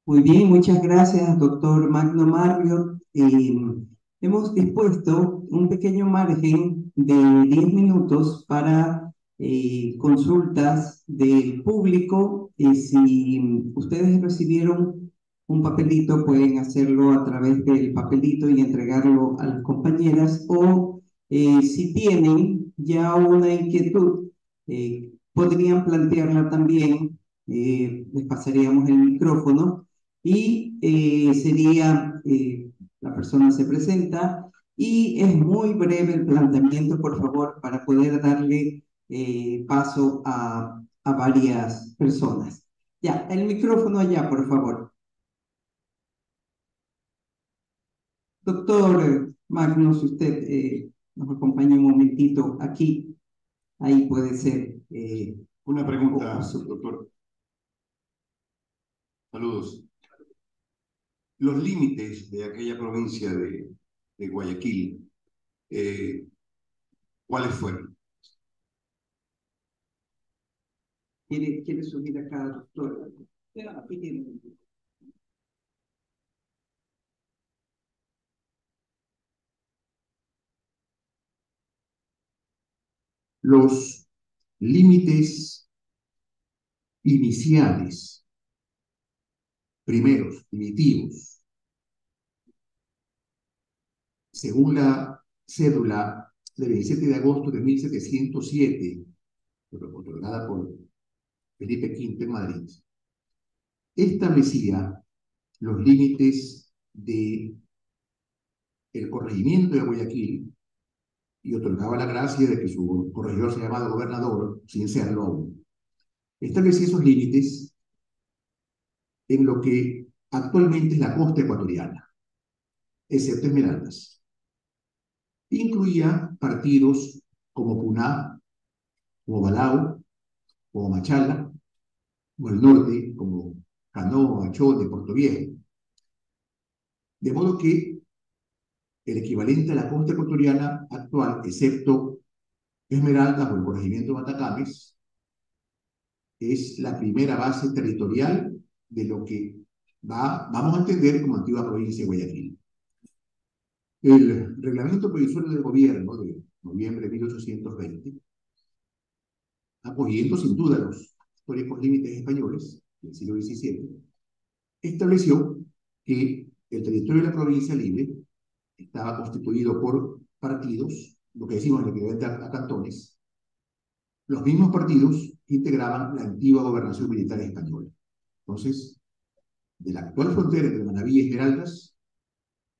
Muy bien, muchas gracias, doctor Magno Marriott. Hemos dispuesto un pequeño margen de 10 minutos para consultas del público. Si ustedes recibieron un papelito, pueden hacerlo a través del papelito y entregarlo a las compañeras. O si tienen ya una inquietud, podrían plantearla también. Les pasaríamos el micrófono y la persona se presenta y es muy breve el planteamiento, por favor, para poder darle paso a varias personas. Ya, el micrófono allá, por favor. Doctor Magnus, si usted nos acompaña un momentito aquí, ahí puede ser. Una pregunta, doctor. Saludos. Los límites de aquella provincia de Guayaquil, ¿cuáles fueron? ¿Quiere subir acá, doctor? Aquí tiene. Los límites iniciales, primeros, primitivos, según la cédula del 27 de agosto de 1707, otorgada por Felipe V en Madrid, establecía los límites del corregimiento de Guayaquil y otorgaba la gracia de que su corregidor se llamaba gobernador, sin serlo aún. Establecía esos límites en lo que actualmente es la costa ecuatoriana, excepto Esmeraldas. Incluía partidos como Puná, como Balao, como Machala, como el norte, como Canoa, Achode, Puerto Viejo. De modo que el equivalente a la costa ecuatoriana actual, excepto Esmeraldas o el corregimiento de Matacames, es la primera base territorial de lo que vamos a entender como antigua provincia de Guayaquil. El reglamento provisorio del gobierno de noviembre de 1820, apoyando sin duda los históricos límites españoles del siglo XVII, estableció que el territorio de la provincia libre estaba constituido por partidos, lo que decimos en el equivalente a cantones. Los mismos partidos integraban la antigua gobernación militar española. Entonces, de la actual frontera entre Manabí y Esmeraldas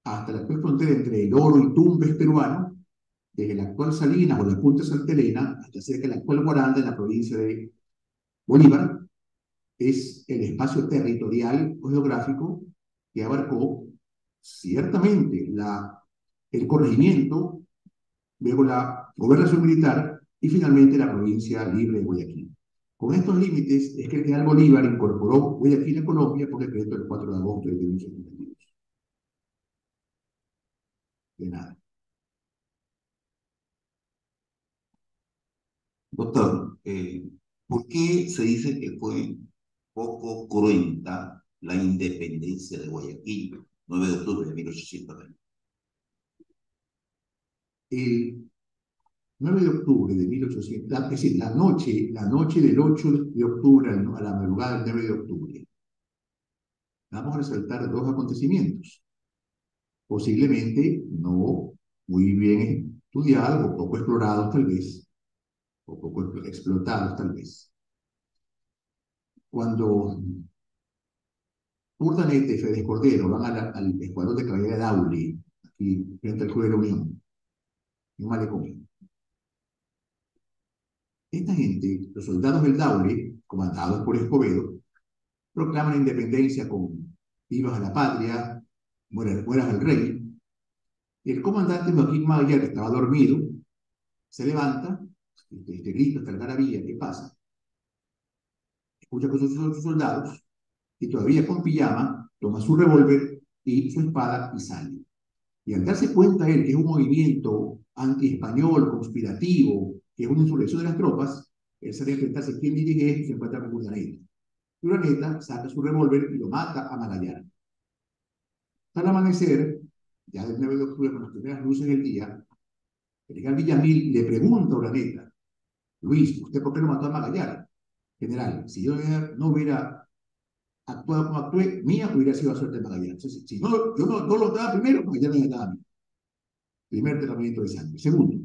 hasta la actual frontera entre El Oro y Tumbes peruano, desde la actual Salinas o la Punta Santa Elena hasta cerca de la actual Guaranda en la provincia de Bolívar, es el espacio territorial o geográfico que abarcó ciertamente el corregimiento, luego la gobernación militar y finalmente la provincia libre de Guayaquil. Con estos límites es que el general Bolívar incorporó Guayaquil a Colombia por decreto del 4 de agosto de 1872. De nada. Doctor, ¿por qué se dice que fue poco cruenta la independencia de Guayaquil, 9 de octubre de 1820? El 9 de octubre de 1800, es decir, la noche del 8 de octubre a la madrugada del 9 de octubre, vamos a resaltar dos acontecimientos, posiblemente no muy bien estudiados o poco explorados tal vez, o poco explotados tal vez. Cuando Urdaneta y Félix Cordero van al escuadrón de caballería de Daule, aquí frente al Club de la Unión, en Malecón. Esta gente, los soldados del Daule, comandados por Escobedo, proclaman la independencia con vivas a la patria, mueras al rey. Y el comandante Joaquín Magallanes, que estaba dormido, se levanta, este grito, esta algarabía, ¿qué pasa? Escucha con sus soldados y todavía con pijama, toma su revólver y su espada y sale. Y al darse cuenta él que es un movimiento anti-español, conspirativo, que es una insurrección de las tropas, él sale a enfrentarse quién dirige esto y se encuentra con Urdaneta. Urdaneta saca su revólver y lo mata a Magallanes. Al amanecer, ya del 9 de octubre, con las primeras luces del día, el general Villamil le pregunta a Urdaneta: Luis, ¿usted por qué no mató a Magallanes? General, si yo no hubiera actuado como actué, mía hubiera sido la suerte de Magallanes. Si no, yo no lo daba primero, Magallanes me daba a mí. Primer derramamiento de sangre. Segundo,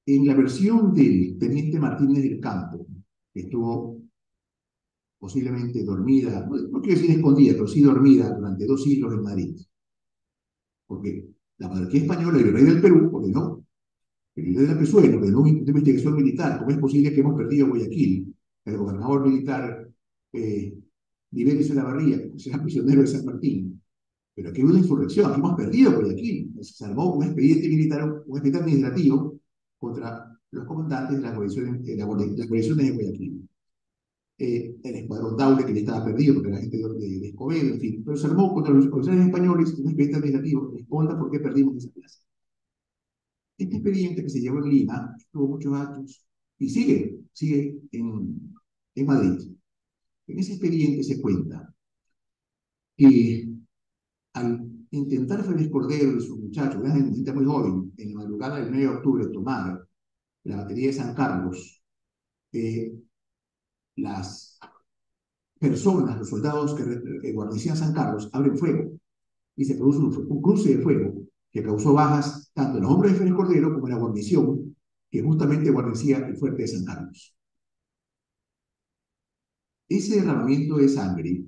en la versión del teniente Martínez del Campo, que estuvo posiblemente dormida, no quiero decir escondida, pero sí dormida durante 2 siglos en Madrid, porque la monarquía española y el rey del Perú ordenó, el rey de la Pezuela ordenó una investigación militar. ¿Cómo es posible que hemos perdido Guayaquil? El gobernador militar Liberis Olavarría, que será prisionero de San Martín. Pero aquí hubo una insurrección, aquí hemos perdido Guayaquil. Se armó un expediente militar, un expediente administrativo contra los comandantes de las guarniciones de Guayaquil. El escuadrón Daule, que ya estaba perdido porque era gente de Escobedo, en fin. Pero se armó contra los oficiales españoles un expediente administrativo. Responda por qué perdimos esa plaza. Este expediente que se llevó en Lima tuvo muchos actos y sigue en Madrid. En ese expediente se cuenta que al intentar Félix Cordero y sus muchachos, una gente muy joven, en la madrugada del 9 de octubre, tomar la batería de San Carlos, las personas, los soldados que guarnecían San Carlos, abren fuego y se produce un cruce de fuego que causó bajas tanto en los hombres de Félix Cordero como en la guarnición que justamente guarnecía el fuerte de San Carlos. Ese derramamiento de sangre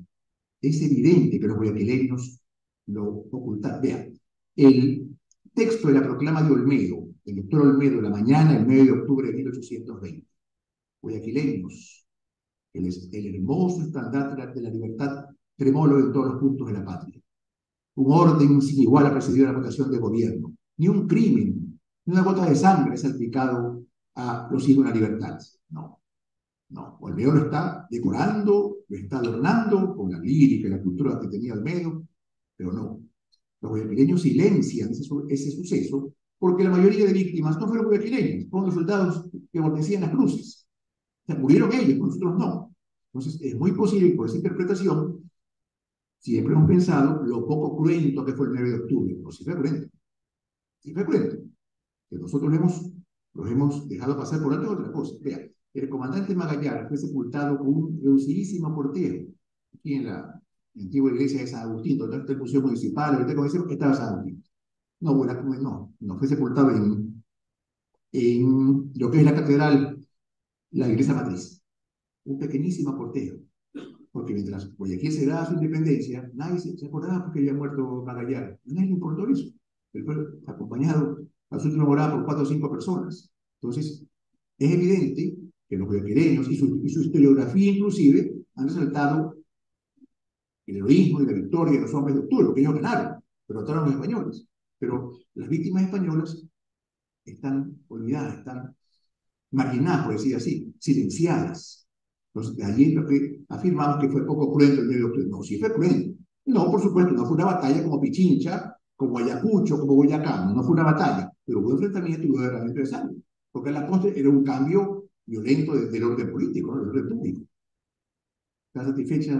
es evidente que los guayaquileños lo ocultaron. Vean, el texto de la proclama de Olmedo, del doctor Olmedo, la mañana del 9 de octubre de 1820. Guayaquileños, el hermoso estandarte de la libertad tremolo en todos los puntos de la patria. Un orden sin igual ha precedido la votación de gobierno. Ni un crimen, ni una gota de sangre ha salpicado a los hijos de la libertad. No, no. Olmedo lo está decorando, lo está adornando con la lírica y la cultura que tenía Olmedo, pero no. Los guayaquileños silencian ese suceso porque la mayoría de víctimas no fueron guayaquileños, fueron los soldados que abastecían las cruces. O sea, murieron ellos, nosotros no. Entonces, es muy posible, por esa interpretación, siempre hemos pensado lo poco cruento que fue el 9 de octubre. Pero sí fue cruento. Sí fue cruento. Que nosotros los hemos dejado pasar por alto otra cosa. Vea, el comandante Magallanes fue sepultado con un reducidísimo cortejo aquí en la antigua iglesia de San Agustín, donde está el museo municipal, ahorita con eso estaba San Agustín. No, bueno, no fue sepultado en lo que es la catedral, la iglesia matriz. Un pequeñísimo cortejo. Porque mientras Guayaquil se daba su independencia, nadie se acordaba porque había muerto Magallanes. A nadie le importó eso. Él fue acompañado a su última morada por 4 o 5 personas. Entonces, es evidente que los guayaquileños y su historiografía inclusive han resaltado el heroísmo y la victoria de los hombres de octubre, porque ellos ganaron, derrotaron a los españoles. Pero las víctimas españolas están olvidadas, están marginadas, por decir así, silenciadas. Entonces, de allí es lo que afirmamos que fue poco cruento el 9 de octubre. No, sí fue cruento. No, por supuesto, no fue una batalla como Pichincha, como Ayacucho, como Boyacá, no fue una batalla, pero hubo enfrentamiento y hubo derramamiento de sangre, porque la postre era un cambio violento del orden político, ¿no? Del orden público. ¿Estás satisfecha?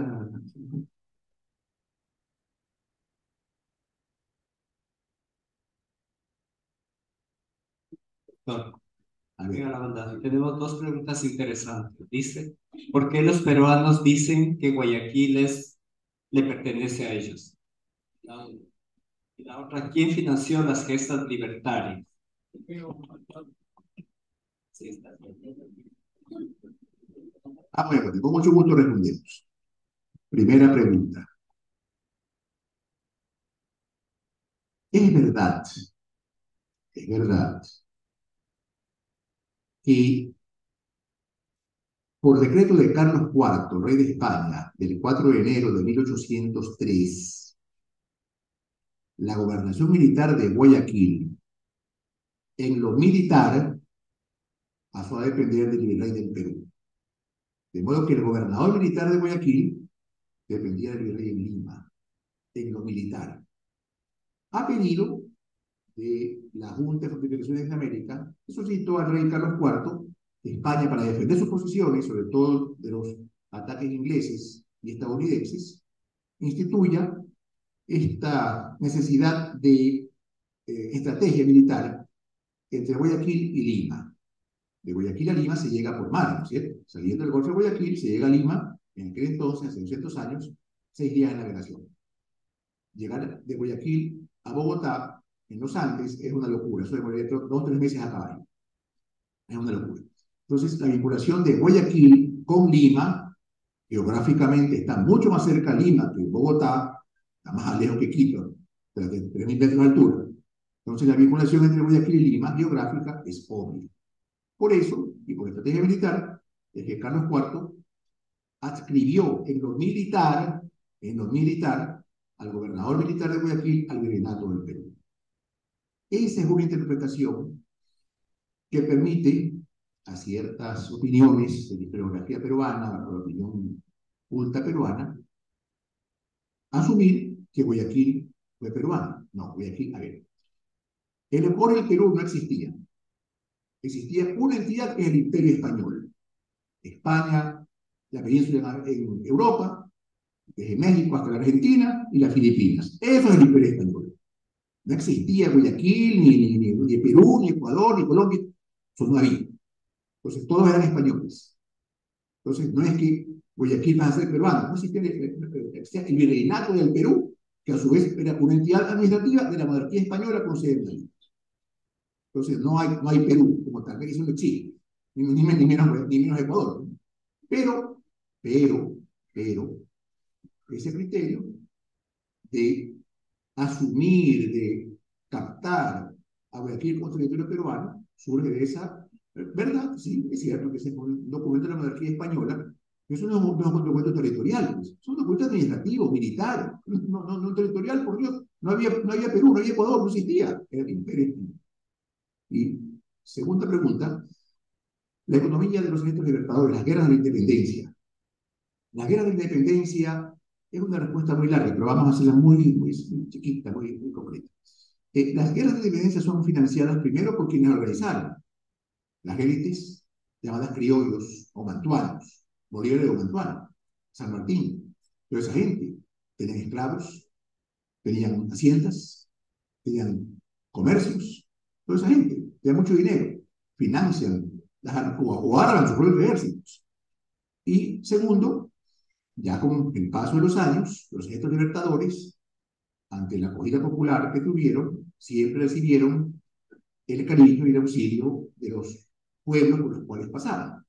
Doctor, A ver, venga la bondad. Tenemos dos preguntas interesantes. Dice, ¿por qué los peruanos dicen que Guayaquil le pertenece a ellos? Y la otra, ¿quién financió las gestas libertarias? Sí, está bien. bueno, con mucho gusto respondemos. Primera pregunta. Es verdad que por decreto de Carlos IV, rey de España, del 4 de enero de 1803, la gobernación militar de Guayaquil, en lo militar, pasó a depender del virrey del Perú. De modo que el gobernador militar de Guayaquil dependía del virrey en Lima, en lo militar. A pedido de la Junta de Fortificaciones de América, que solicitó al rey Carlos IV de España para defender sus posiciones, sobre todo de los ataques ingleses y estadounidenses, instituya esta necesidad de estrategia militar entre Guayaquil y Lima. De Guayaquil a Lima se llega por mar, ¿no es cierto? Saliendo del Golfo de Guayaquil se llega a Lima, en aquel entonces, hace 200 años, 6 días de navegación. Llegar de Guayaquil a Bogotá, en los Andes, es una locura. Eso demoraría 2 o 3 meses a caballo. Es una locura. Entonces, la vinculación de Guayaquil con Lima, geográficamente está mucho más cerca de Lima que Bogotá, está más lejos que Quito, de 3.000 metros de altura. Entonces, la vinculación entre Guayaquil y Lima, geográfica, es obvia. Por eso, y por estrategia militar, es que Carlos IV adscribió en lo militar, al gobernador militar de Guayaquil al virreinato del Perú. Esa es una interpretación que permite a ciertas opiniones de la historiografía peruana, a la opinión culta peruana, asumir que Guayaquil fue peruano. No, Guayaquil, a ver. Por el Perú no existía. Existía una entidad que es el Imperio Español. España, la península en Europa, desde México hasta la Argentina y las Filipinas. Eso es el Imperio Español. No existía Guayaquil, ni Perú, ni Ecuador, ni Colombia. Eso no había. Entonces, todos eran españoles. Entonces, no es que Guayaquil va a ser peruano. No existía el virreinato del Perú, que a su vez era una entidad administrativa de la monarquía española con sede en Lima. Entonces, no hay Perú como tal, eso no existe. Ni menos Ecuador. Pero, ese criterio de asumir, de captar a Guayaquil como territorio peruano, surge de esa verdad. Sí, es cierto que ese es un documento de la monarquía española, eso no es un documento territorial, es un documento administrativo, militar, no territorial, por Dios. No había Perú, no había Ecuador, no existía, era el Imperio Español. Y segunda pregunta, la economía de los ejércitos libertadores, las guerras de la independencia. Las guerras de la independencia Es una respuesta muy larga, pero vamos a hacerla muy chiquita, muy completa. Las guerras de independencia son financiadas primero por quienes organizaron. Las élites, llamadas criollos o mantuanos, Bolívar o Mantuano, San Martín, toda esa gente, tenían esclavos, tenían haciendas, tenían comercios, toda esa gente, tenían mucho dinero, financian o arman sus propios ejércitos. Y segundo, ya con el paso de los años, los ejércitos libertadores, ante la acogida popular que tuvieron, siempre recibieron el cariño y el auxilio de los pueblos por los cuales pasaban.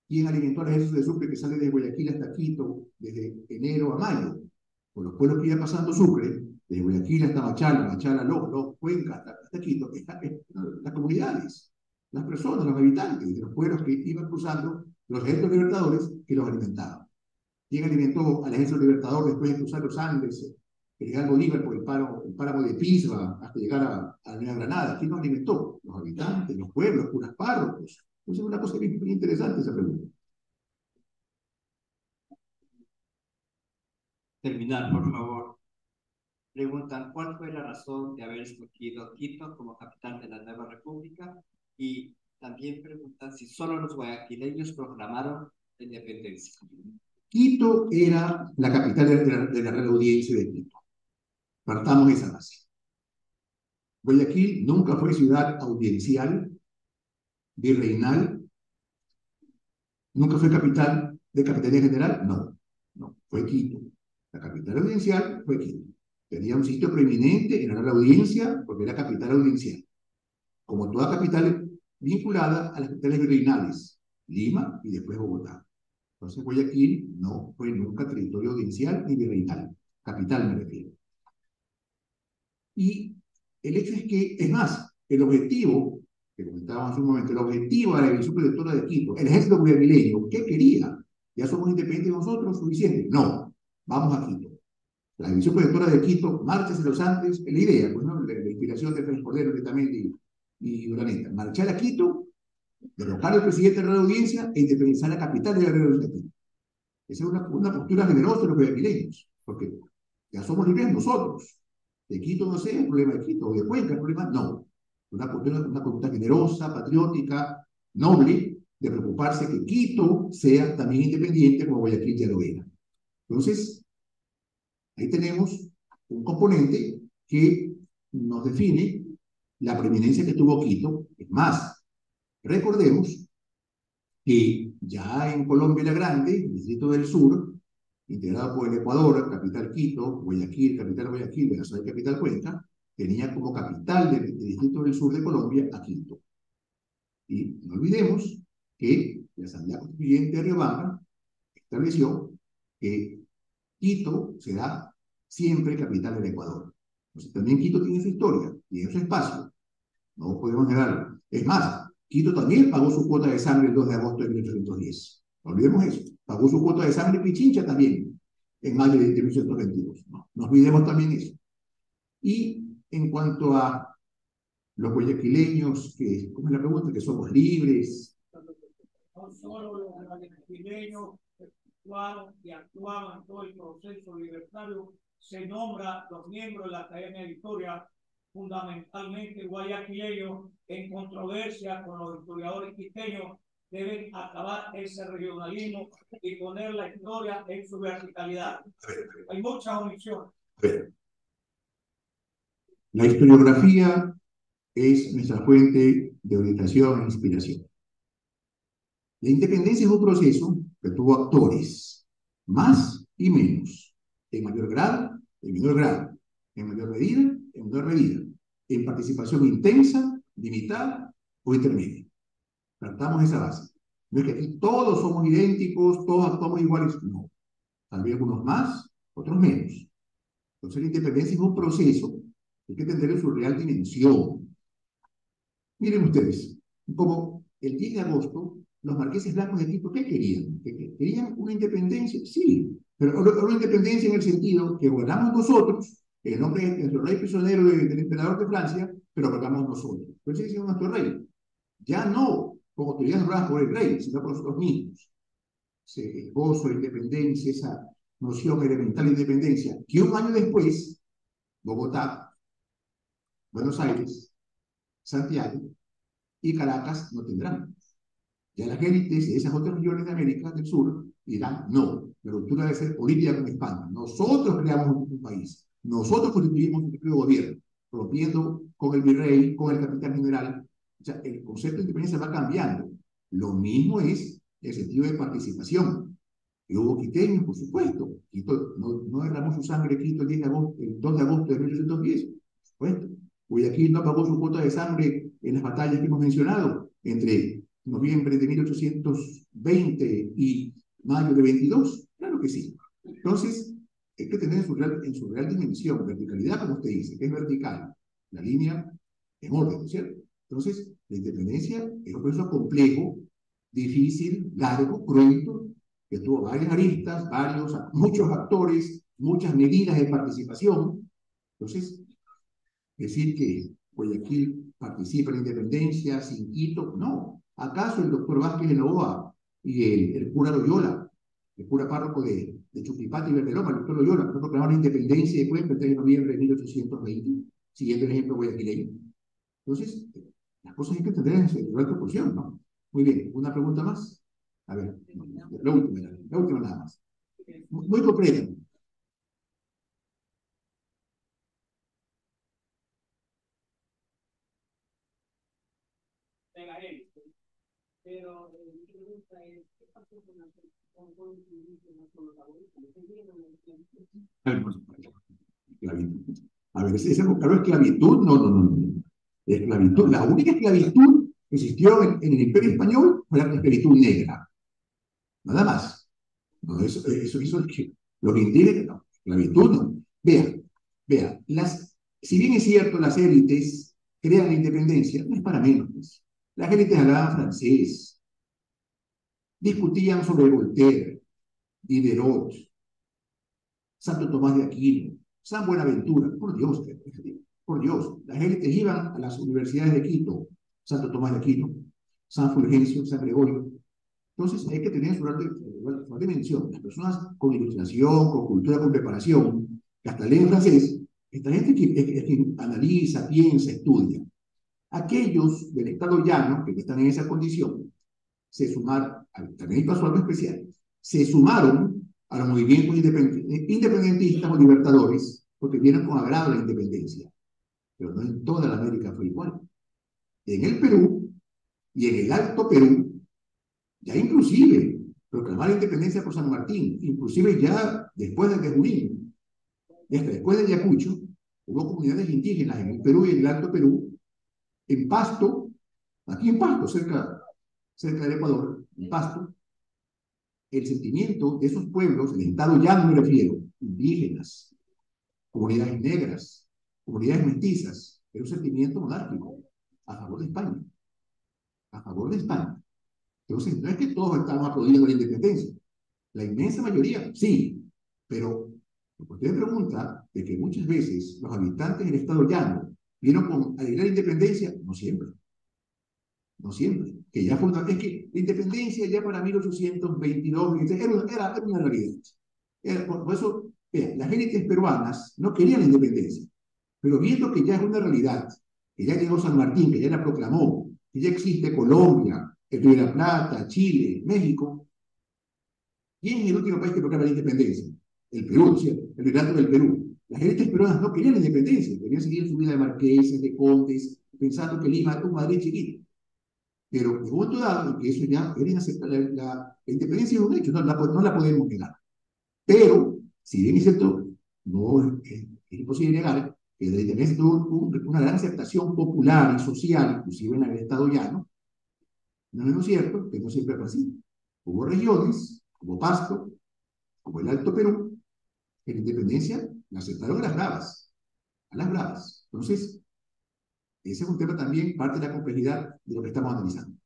¿Quién alimentó al ejército de Sucre que sale de Guayaquil hasta Quito desde enero a mayo? Por los pueblos que iba pasando Sucre, desde Guayaquil hasta Machala, Los, Cuenca, hasta Quito, las comunidades, las personas, los habitantes de los pueblos que iban cruzando los ejércitos libertadores que los alimentaban. ¿Quién alimentó al ejército libertador después de cruzar los Andes, de llegar a Bolívar por el páramo de Pisba hasta llegar a Nueva Granada? ¿Quién nos alimentó? Los habitantes, los pueblos, curas párrocos. Entonces es una cosa muy interesante esa pregunta. Terminar, por favor. Preguntan, ¿cuál fue la razón de haber escogido Quito como capital de la nueva república? Y también preguntan si solo los guayaquileños proclamaron la independencia. Quito era la capital de la Real Audiencia de Quito. Partamos de esa base. Guayaquil nunca fue ciudad audiencial, virreinal, nunca fue capital de Capitanía General, no, fue Quito. La capital audiencial fue Quito. Tenía un sitio preeminente en la audiencia porque era capital audiencial. Como toda capital vinculada a las capitales virreinales, Lima y después Bogotá. Entonces Guayaquil no fue nunca territorio audiencial ni virreinal. Capital me refiero. Y el hecho es que, es más, el objetivo, que comentábamos hace un momento, el objetivo de la División Protectora de Quito, el ejército guayaquileño, ¿qué quería? ¿Ya somos independientes nosotros? ¿Suficiente? No, vamos a Quito. La División Protectora de Quito marcha hacia los Andes, la idea, pues, ¿no? La inspiración de Félix Cordero, directamente, y Urdaneta. Marchar a Quito, derrocar al presidente de la audiencia e independizar la capital de la Real Audiencia de Quito. Esa es una postura generosa de los guayaquileños, porque ya somos libres nosotros. De Quito no sé, el problema de Quito, o de Cuenca, el problema, no. Una postura generosa, patriótica, noble, de preocuparse que Quito sea también independiente como Guayaquil ya lo era. Entonces, ahí tenemos un componente que nos define la preeminencia que tuvo Quito. Es más, recordemos que ya en Colombia la Grande, el Distrito del Sur, integrado por el Ecuador, capital Quito, Guayaquil, capital Guayaquil, Venezuela, capital Cuenca, tenía como capital del Distrito del Sur de Colombia a Quito. Y no olvidemos que la Asamblea Constituyente de Riobamba estableció que Quito será siempre capital del Ecuador. Entonces también Quito tiene su historia, tiene su espacio. No podemos negarlo. Es más, Quito también pagó su cuota de sangre el 2 de agosto de 1810. No olvidemos eso. Pagó su cuota de sangre Pichincha también en mayo de 1822. No olvidemos también eso. Y en cuanto a los guayaquileños, ¿cómo es la pregunta? Que somos libres. No solo los guayaquileños que actuaban en todo el proceso libertario, se nombra los miembros de la Academia de Historia, fundamentalmente guayaquileños, en controversia con los historiadores quiteños, deben acabar ese regionalismo y poner la historia en su verticalidad. Hay muchas omisiones. La historiografía es nuestra fuente de orientación e inspiración. La independencia es un proceso que tuvo actores, más y menos, en mayor grado, en menor grado, en mayor medida, en menor medida, en participación intensa, limitada o intermedia. Tratamos esa base. No es que aquí todos somos idénticos, todos actuamos iguales, no. Tal vez algunos más, otros menos. Entonces la independencia es un proceso que hay que entender en su real dimensión. Miren ustedes, como el 10 de agosto, los marqueses blancos de Quito, ¿qué querían? ¿Querían una independencia? Sí, pero una independencia en el sentido que gobernamos nosotros, en el nombre de nuestro rey prisionero del emperador de Francia, pero gobernamos nosotros. Por eso decimos nuestro rey. Ya no como autoridades nombradas por el rey, sino por nosotros mismos. Ese esbozo de independencia, noción elemental de independencia, que un año después, Bogotá, Buenos Aires, Santiago y Caracas no tendrán. Ya las élites de esas otras regiones de América del Sur dirán, no, la ruptura debe ser política con España. Nosotros creamos un país, nosotros constituimos un propio gobierno, rompiendo con el virrey, con el capitán general. O sea, el concepto de independencia va cambiando. Lo mismo es el sentido de participación. Y hubo quiteños, por supuesto. Quito no derramó su sangre Quito el 2 de agosto de 1810, por supuesto. Guayaquil no pagó su cuota de sangre en las batallas que hemos mencionado, entre noviembre de 1820 y mayo de 22. Claro que sí. Entonces, hay que tener en su real dimensión, verticalidad, como usted dice, que es vertical, la línea en orden, ¿no es cierto? Entonces, la independencia es un proceso complejo, difícil, largo, cruento, que tuvo varias aristas, muchos actores, muchas medidas de participación. Entonces, decir que Guayaquil participa en la independencia sin Quito, no. ¿Acaso el doctor Vázquez de Novoa y el cura Loyola, el cura párroco de Chuquipata y Verdeloma, el doctor Loyola, proclamaron la independencia de Cuenca el 3 de noviembre de 1820, siguiendo el ejemplo guayaquileño? Entonces, las cosas hay que tener en su igual proporción, ¿no? Muy bien, ¿una pregunta más? A ver, la última nada más. Muy completa. Pero mi pregunta es, ¿qué pasó con el indígena, con los aborígenes? Esclavitud. A ver, ese vocablo esclavitud, no. Esclavitud, la única esclavitud que existió en el Imperio Español fue la esclavitud negra. Nada más. No, eso hizo los indígenas, no. Esclavitud, no. Vea, si bien es cierto, las élites crean la independencia, no es para menos. Pues. Las élites hablaban francés, discutían sobre Voltaire, Diderot, Santo Tomás de Aquino, San Buenaventura, por Dios, las élites iban a las universidades de Quito, Santo Tomás de Aquino, San Fulgencio, San Gregorio. Entonces hay que tener su dimensión. Las personas con ilustración, con cultura, con preparación, que hasta leen francés, esta gente es que analiza, piensa, estudia. Aquellos del Estado llano, que están en esa condición, se sumaron, también pasó algo especial, se sumaron a los movimientos independentistas o libertadores, porque vieron con agrado la independencia. Pero no en toda la América fue igual. En el Perú y en el Alto Perú, ya inclusive proclamar la independencia por San Martín, inclusive ya después de Junín, después de Ayacucho, hubo comunidades indígenas en el Perú y en el Alto Perú, en Pasto, aquí en Pasto, cerca del Ecuador, en Pasto, el sentimiento de esos pueblos, el Estado llano me refiero, indígenas, comunidades negras, comunidades mestizas, era un sentimiento monárquico, a favor de España. A favor de España. Entonces, no es que todos estaban aplaudiendo la independencia. La inmensa mayoría, sí, pero usted me pregunta de que muchas veces los habitantes del Estado llano vieron con alegría la independencia, no siempre. No siempre. Que ya fue es que la independencia ya para 1822 era una realidad. Por eso, las élites peruanas no querían la independencia, pero viendo que ya es una realidad, que ya llegó San Martín, que ya la proclamó, que ya existe Colombia, el Río de la Plata, Chile, México. ¿Quién es el último país que proclama la independencia? El Perú, ¿cierto? El relato del Perú. Las élites peruanas no querían la independencia, querían seguir su vida de marqueses, de condes, pensando que Lima era un Madrid chiquito. Pero en un momento dado, que eso ya era inaceptable, la independencia es un hecho, no la podemos negar. Pero, si bien es cierto, no es imposible negar que la independencia tuvo una gran aceptación popular y social, inclusive en el Estado llano. No es menos cierto que no siempre fue así. Hubo regiones, como Pasto, como el Alto Perú, que la independencia la aceptaron a las bravas. A las bravas. Entonces, ese es un tema también, parte de la complejidad de lo que estamos analizando.